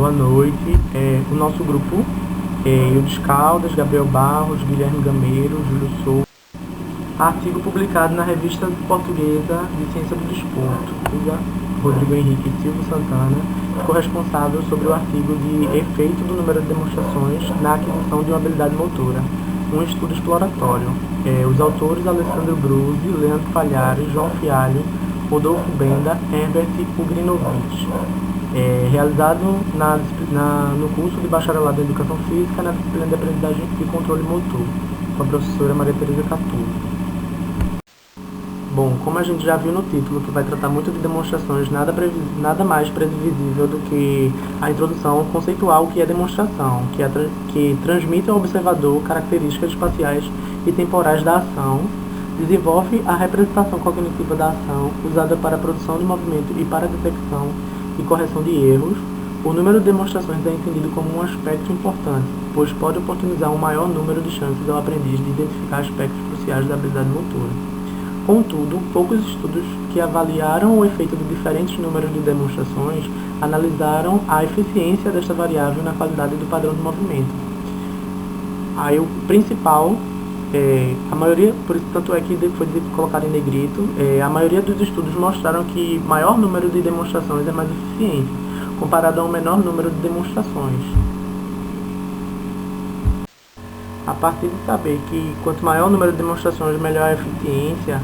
Boa noite. O nosso grupo é Eudes Caldas, Gabriel Barros, Guilherme Gameiro, Júlio Souza. Artigo publicado na Revista Portuguesa de Ciência do Desporto. Rodrigo Henrique Silva Santana ficou responsável sobre o artigo de efeito do número de demonstrações na aquisição de uma habilidade motora, um estudo exploratório. Os autores Alessandro Brusi, Leandro Palhares, João Fialho, Rodolfo Benda, Herbert Ugrinovich. Realizado no curso de Bacharelado em Educação Física na disciplina de Aprendizagem e Controle Motor, com a professora Maria Tereza Catullo. Bom, como a gente já viu no título, que vai tratar muito de demonstrações, nada mais previsível do que a introdução conceitual que é demonstração, que transmite ao observador características espaciais e temporais da ação, desenvolve a representação cognitiva da ação, usada para a produção de movimento e para a detecção e correção de erros. O número de demonstrações é entendido como um aspecto importante, pois pode oportunizar um maior número de chances ao aprendiz de identificar aspectos cruciais da habilidade motora. Contudo, poucos estudos que avaliaram o efeito de diferentes números de demonstrações analisaram a eficiência desta variável na qualidade do padrão de movimento. Aí o principal, a maioria, por isso tanto é que foi colocado em negrito, a maioria dos estudos mostraram que maior número de demonstrações é mais eficiente, comparado a um menor número de demonstrações. A partir de saber que quanto maior o número de demonstrações, melhor a eficiência,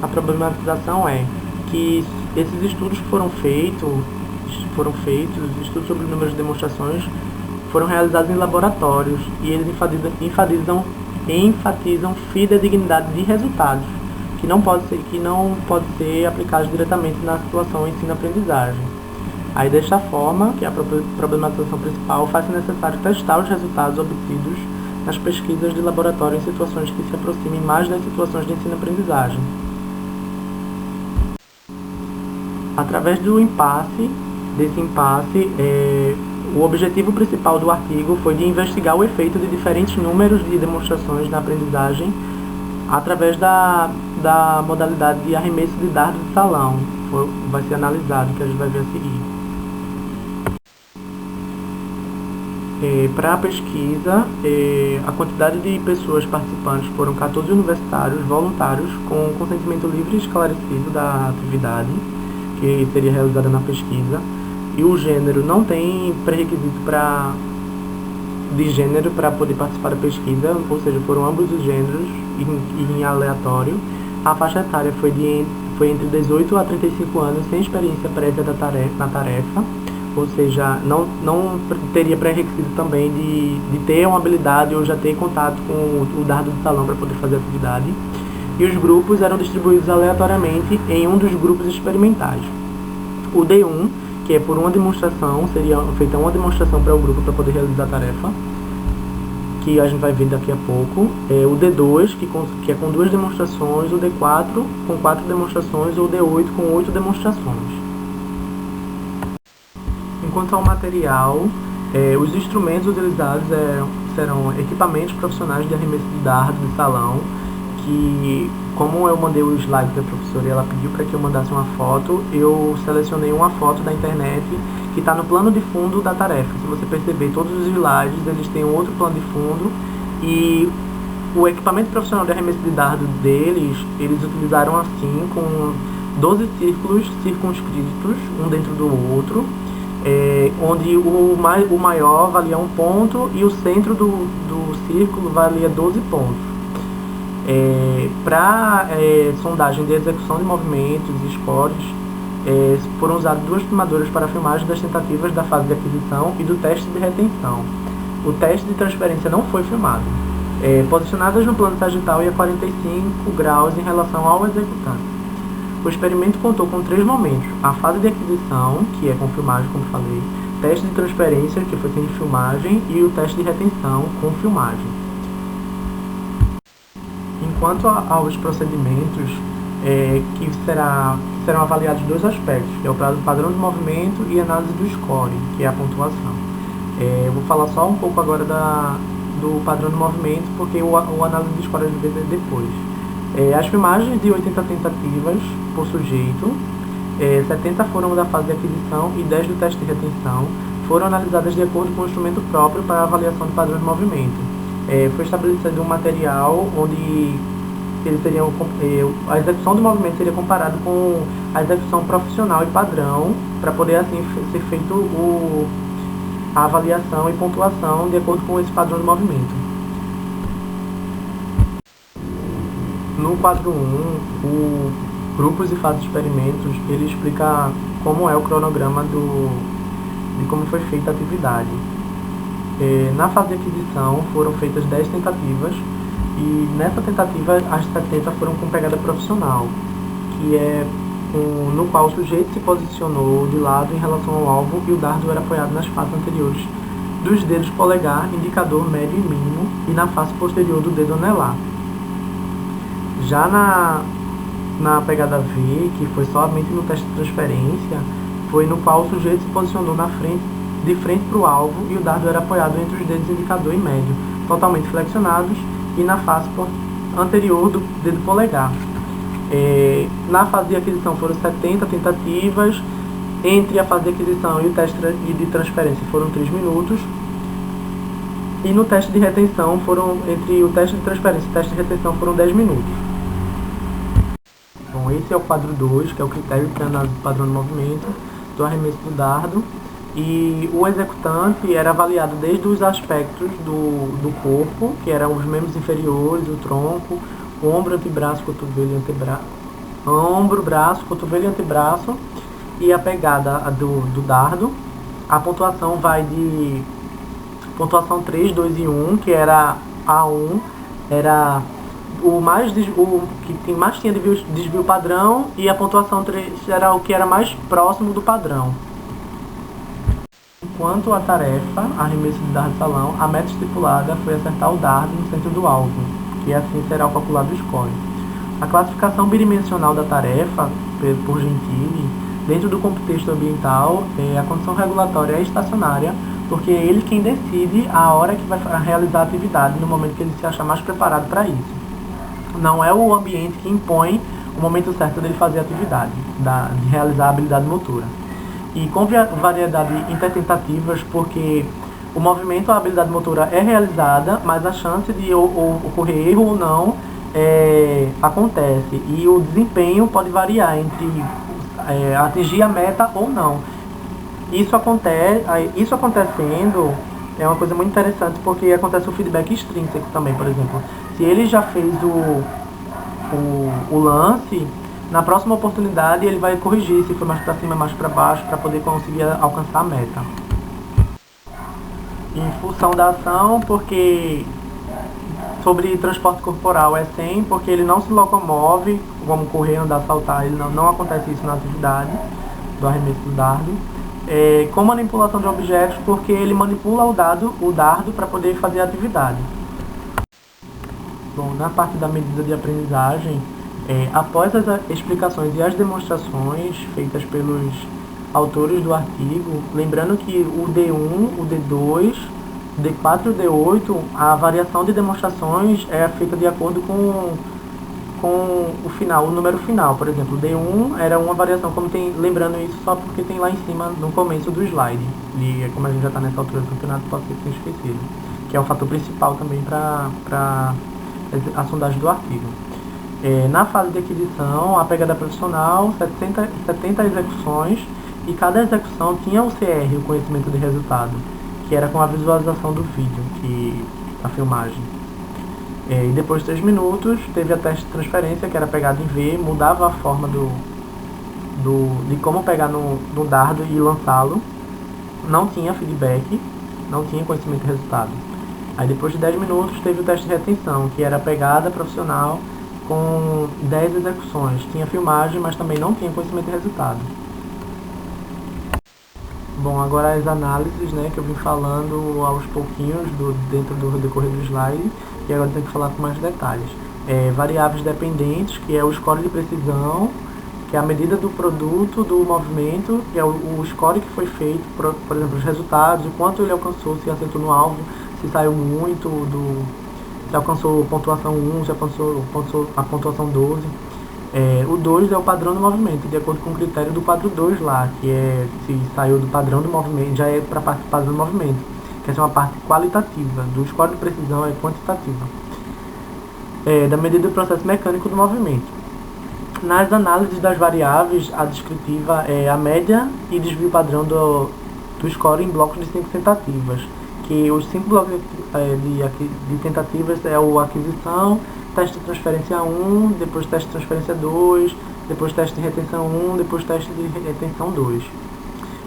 a problematização é que esses estudos foram feitos, estudos sobre o número de demonstrações foram realizados em laboratórios e eles enfatizam fidedignidade de resultados, que não pode ser aplicados diretamente na situação ensino-aprendizagem. Aí, desta forma, que é a problematização principal, faz-se necessário testar os resultados obtidos nas pesquisas de laboratório em situações que se aproximem mais das situações de ensino-aprendizagem. Através desse impasse, o objetivo principal do artigo foi de investigar o efeito de diferentes números de demonstrações na aprendizagem através da modalidade de arremesso de dardos de salão. Vai ser analisado, que a gente vai ver a seguir. Para a pesquisa, a quantidade de pessoas participantes foram 14 universitários voluntários com consentimento livre e esclarecido da atividade que seria realizada na pesquisa, e o gênero não tem pré-requisito de gênero para poder participar da pesquisa, ou seja, foram ambos os gêneros em aleatório. A faixa etária foi entre 18 a 35 anos, sem experiência prévia na tarefa, ou seja, não teria pré-requisito também de ter uma habilidade ou já ter contato com o dardo de salão para poder fazer a atividade. E os grupos eram distribuídos aleatoriamente em um dos grupos experimentais. O D1, que é por uma demonstração, seria feita uma demonstração para o grupo para poder realizar a tarefa, que a gente vai ver daqui a pouco. O D2, que é com 2 demonstrações, o D4 com 4 demonstrações, ou o D8 com 8 demonstrações. Quanto ao material, os instrumentos utilizados serão equipamentos profissionais de arremesso de dardo de salão, que, como eu mandei o slide para a professora e ela pediu para que eu mandasse uma foto, eu selecionei uma foto da internet que está no plano de fundo da tarefa. Se você perceber, todos os slides eles têm um outro plano de fundo, e o equipamento profissional de arremesso de dardo eles utilizaram assim, com 12 círculos circunscritos, um dentro do outro, onde o maior valia 1 ponto e o centro do círculo valia 12 pontos. Para sondagem de execução de movimentos e scores, foram usadas 2 filmadoras para a filmagem das tentativas da fase de aquisição e do teste de retenção. O teste de transferência não foi filmado. Posicionadas no plano sagital e a 45 graus em relação ao executante. O experimento contou com 3 momentos: a fase de aquisição, que é com filmagem, como falei, teste de transferência, que foi sem filmagem, e o teste de retenção com filmagem. Enquanto aos procedimentos, que serão avaliados 2 aspectos, que é o padrão de movimento e análise do score, que é a pontuação. Eu vou falar só um pouco agora do padrão de movimento, porque o análise do score a gente vê depois. As filmagens de 80 tentativas por sujeito, 70 foram da fase de aquisição e 10 do teste de retenção, foram analisadas de acordo com o instrumento próprio para avaliação de padrão de movimento. Foi estabelecido um material onde eles seriam, a execução do movimento seria comparado com a execução profissional e padrão, para poder assim ser feito a avaliação e pontuação de acordo com esse padrão de movimento. No quadro 1, o Grupos e Fases de Experimentos, ele explica como é o cronograma de como foi feita a atividade. Na fase de aquisição foram feitas 10 tentativas, e nessa tentativa as 70 foram com pegada profissional, que é no qual o sujeito se posicionou de lado em relação ao alvo e o dardo era apoiado nas faces anteriores dos dedos polegar, indicador, médio e mínimo, e na face posterior do dedo anelar. Já na pegada V, que foi somente no teste de transferência, foi no qual o sujeito se posicionou de frente para o alvo e o dardo era apoiado entre os dedos indicador e médio, totalmente flexionados, e na face anterior do dedo polegar. Na fase de aquisição foram 70 tentativas, entre a fase de aquisição e o teste de transferência foram 3 minutos, e no teste de retenção entre o teste de transferência e o teste de retenção foram 10 minutos. Bom, esse é o quadro 2, que é o critério de análise do padrão de movimento do arremesso do dardo, e o executante era avaliado desde os aspectos do corpo, que eram os membros inferiores, o tronco, o ombro, antebraço, cotovelo e antebraço, ombro, braço, cotovelo e antebraço, e a pegada do dardo. A pontuação vai de pontuação 3, 2 e 1, que era A1, era o que mais tinha desvio padrão, e a pontuação 3 era o que era mais próximo do padrão. Quanto à tarefa, arremesso de dardo salão, a meta estipulada foi acertar o dardo no centro do alvo, que assim será calculado o score. A classificação bidimensional da tarefa, por Gentili, dentro do contexto ambiental, a condição regulatória é estacionária, porque é ele quem decide a hora que vai realizar a atividade, no momento que ele se achar mais preparado para isso. Não é o ambiente que impõe o momento certo dele fazer a atividade, de realizar a habilidade motora. E com variedade intertentativas, porque o movimento, a habilidade motora é realizada, mas a chance de ocorrer erro ou não acontece. E o desempenho pode variar entre atingir a meta ou não. Isso acontecendo é uma coisa muito interessante, porque acontece o feedback extrínseco também, por exemplo. Se ele já fez o lance, na próxima oportunidade ele vai corrigir se foi mais para cima, mais para baixo, para poder conseguir alcançar a meta. Em função da ação, porque sobre transporte corporal é 100, porque ele não se locomove, como correr, andar, saltar, ele não acontece isso na atividade do arremesso do dardo. Com manipulação de objetos, porque ele manipula o dardo para poder fazer a atividade. Bom, na parte da medida de aprendizagem, após as explicações e as demonstrações feitas pelos autores do artigo, lembrando que o D1, o D2, o D4 e o D8, a variação de demonstrações é feita de acordo com o final, o número final. Por exemplo, o D1 era uma variação, lembrando isso só porque tem lá em cima no começo do slide, e como a gente já está nessa altura do campeonato, pode ser que tenha esquecido, que é o fator principal também para a sondagem do artigo. Na fase de aquisição, a pegada profissional, 70 execuções, e cada execução tinha o CR, o conhecimento de resultado, que era com a visualização do vídeo, a filmagem. E depois de 3 minutos, teve a teste de transferência, que era pegada em V, mudava a forma de como pegar no dardo e lançá-lo. Não tinha feedback, não tinha conhecimento de resultado. Aí depois de 10 minutos, teve o teste de retenção, que era pegada profissional com 10 execuções. Tinha filmagem, mas também não tinha conhecimento de resultado. Bom, agora as análises, que eu vim falando aos pouquinhos dentro do decorrer do slide, e agora tem que falar com mais detalhes. Variáveis dependentes, que é o score de precisão, que é a medida do produto, do movimento, que é o score que foi feito, por exemplo, os resultados, o quanto ele alcançou, se acertou no alvo, se saiu muito, se alcançou pontuação 1, se alcançou a pontuação 12. O 2 é o padrão do movimento, de acordo com o critério do quadro 2 lá, que é se saiu do padrão do movimento, já é para a parte do padrão do movimento, que essa é uma parte qualitativa, do score de precisão é quantitativa, da medida do processo mecânico do movimento. Nas análises das variáveis, a descritiva é a média e desvio padrão do score em blocos de 5 tentativas, que os 5 blocos de tentativas é o aquisição, teste de transferência 1, depois teste de transferência 2, depois teste de retenção 1, depois teste de retenção 2.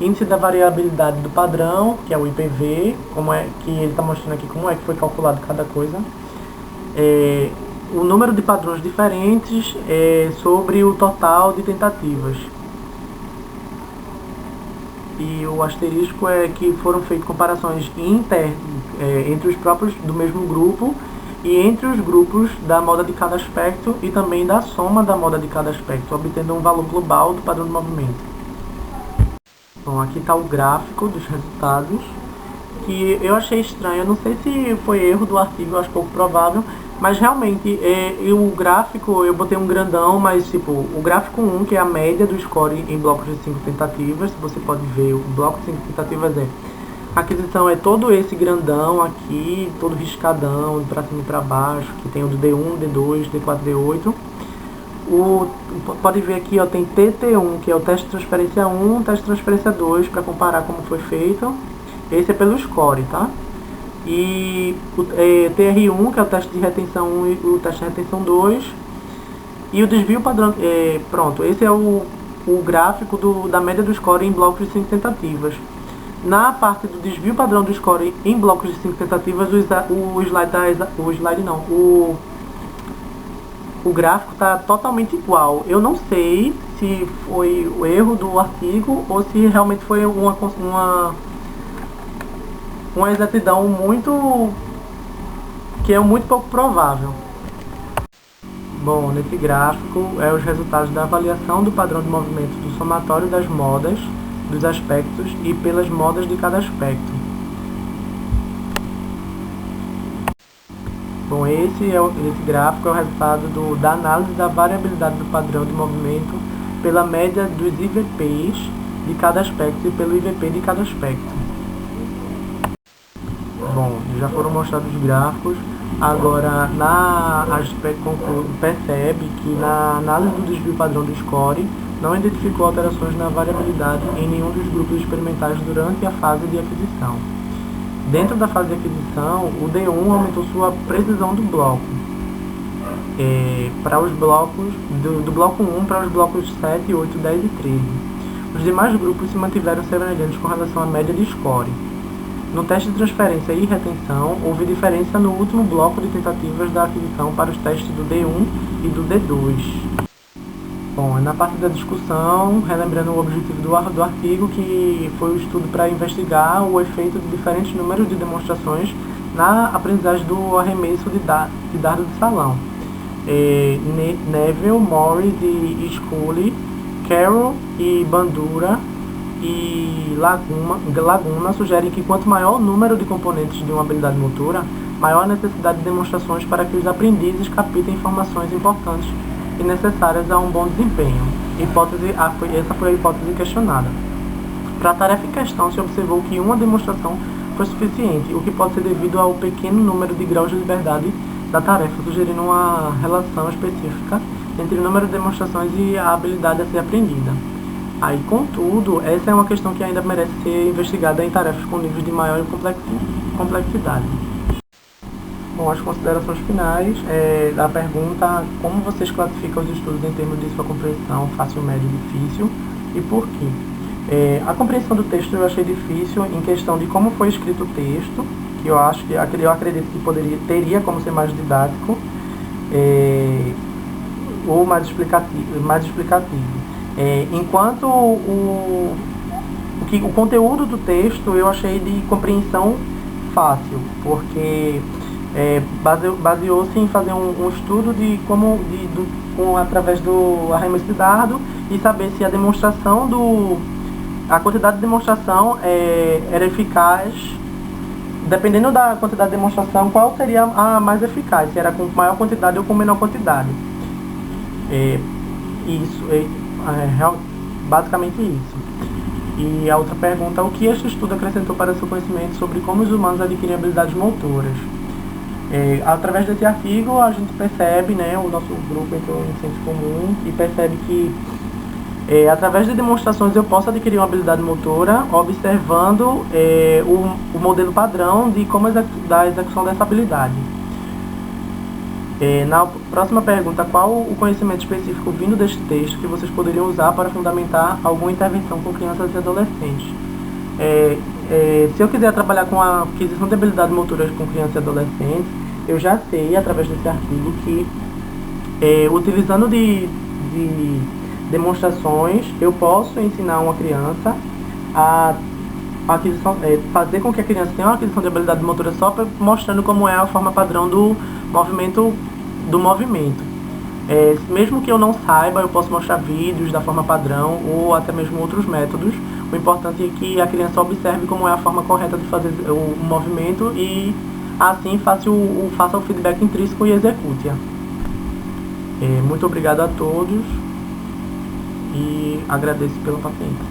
Índice da variabilidade do padrão, que é o IPV, como é que ele está mostrando aqui como é que foi calculado cada coisa. O número de padrões diferentes sobre o total de tentativas. E o asterisco é que foram feitas comparações entre os próprios do mesmo grupo e entre os grupos da moda de cada aspecto e também da soma da moda de cada aspecto, obtendo um valor global do padrão de movimento. Bom, aqui está o gráfico dos resultados, que eu achei estranho, eu não sei se foi erro do artigo, eu acho pouco provável, mas realmente o gráfico, eu botei um grandão, mas tipo, o gráfico 1, que é a média do score em blocos de 5 tentativas, você pode ver, o bloco de 5 tentativas a aquisição é todo esse grandão aqui, todo riscadão, para cima e para baixo, que tem o do D1, D2, D4, D8. Pode ver aqui, ó, tem TT1, que é o teste de transferência 1, teste de transferência 2, para comparar como foi feito. Esse é pelo score, tá? E o TR1, que é o teste de retenção 1 e o teste de retenção 2. E o desvio padrão, pronto, esse é o gráfico da média do score em blocos de 5 tentativas. Na parte do desvio padrão do score em blocos de 5 tentativas, o gráfico está totalmente igual. Eu não sei se foi o erro do artigo ou se realmente foi uma exatidão que é muito pouco provável. Bom, nesse gráfico os resultados da avaliação do padrão de movimento do somatório das modas dos aspectos e pelas modas de cada aspecto. Bom, esse gráfico é o resultado da análise da variabilidade do padrão de movimento pela média dos IVPs de cada aspecto e pelo IVP de cada aspecto. Bom, já foram mostrados os gráficos. Agora, a gente percebe que na análise do desvio padrão do score, não identificou alterações na variabilidade em nenhum dos grupos experimentais durante a fase de aquisição. Dentro da fase de aquisição, o D1 aumentou sua precisão do bloco. Para os blocos, do bloco 1 para os blocos 7, 8, 10 e 13. Os demais grupos se mantiveram semelhantes com relação à média de score. No teste de transferência e retenção, houve diferença no último bloco de tentativas da aquisição para os testes do D1 e do D2. Bom, na parte da discussão, relembrando o objetivo do artigo, que foi o estudo para investigar o efeito de diferentes números de demonstrações na aprendizagem do arremesso de dardo de salão. Neville, Morris e Scully, Carroll e Bandura e Laguna sugerem que quanto maior o número de componentes de uma habilidade motora, maior a necessidade de demonstrações para que os aprendizes captem informações importantes e necessárias a um bom desempenho. Essa foi a hipótese questionada. Para a tarefa em questão, se observou que uma demonstração foi suficiente, o que pode ser devido ao pequeno número de graus de liberdade da tarefa, sugerindo uma relação específica entre o número de demonstrações e a habilidade a ser aprendida. Contudo, essa é uma questão que ainda merece ser investigada em tarefas com níveis de maior complexidade. Bom, as considerações finais da pergunta: como vocês classificam os estudos em termos de sua compreensão, fácil, médio e difícil, e por quê? A compreensão do texto eu achei difícil em questão de como foi escrito o texto, que eu acredito que teria como ser mais didático ou mais explicativo. Enquanto o conteúdo do texto eu achei de compreensão fácil, porque baseou-se em fazer um estudo através do arremesso de dardo e saber se a quantidade de demonstração era eficaz. Dependendo da quantidade de demonstração, qual seria a mais eficaz, se era com maior quantidade ou com menor quantidade. Isso, basicamente isso. E a outra pergunta, o que este estudo acrescentou para seu conhecimento sobre como os humanos adquirem habilidades motoras? Através desse artigo, a gente percebe, né, o nosso grupo entrou em senso comum e percebe que, através de demonstrações, eu posso adquirir uma habilidade motora observando o modelo padrão de como da execução dessa habilidade. Na próxima pergunta, qual o conhecimento específico vindo deste texto que vocês poderiam usar para fundamentar alguma intervenção com crianças e adolescentes? Se eu quiser trabalhar com a aquisição de habilidades motoras com crianças e adolescentes, eu já sei, através desse artigo, que utilizando de demonstrações, eu posso ensinar uma criança a aquisição, fazer com que a criança tenha uma aquisição de habilidade motora só mostrando como é a forma padrão do movimento. Mesmo que eu não saiba, eu posso mostrar vídeos da forma padrão ou até mesmo outros métodos. O importante é que a criança observe como é a forma correta de fazer o movimento e assim faça o feedback intrínseco e execute-a. Muito obrigado a todos e agradeço pela paciência.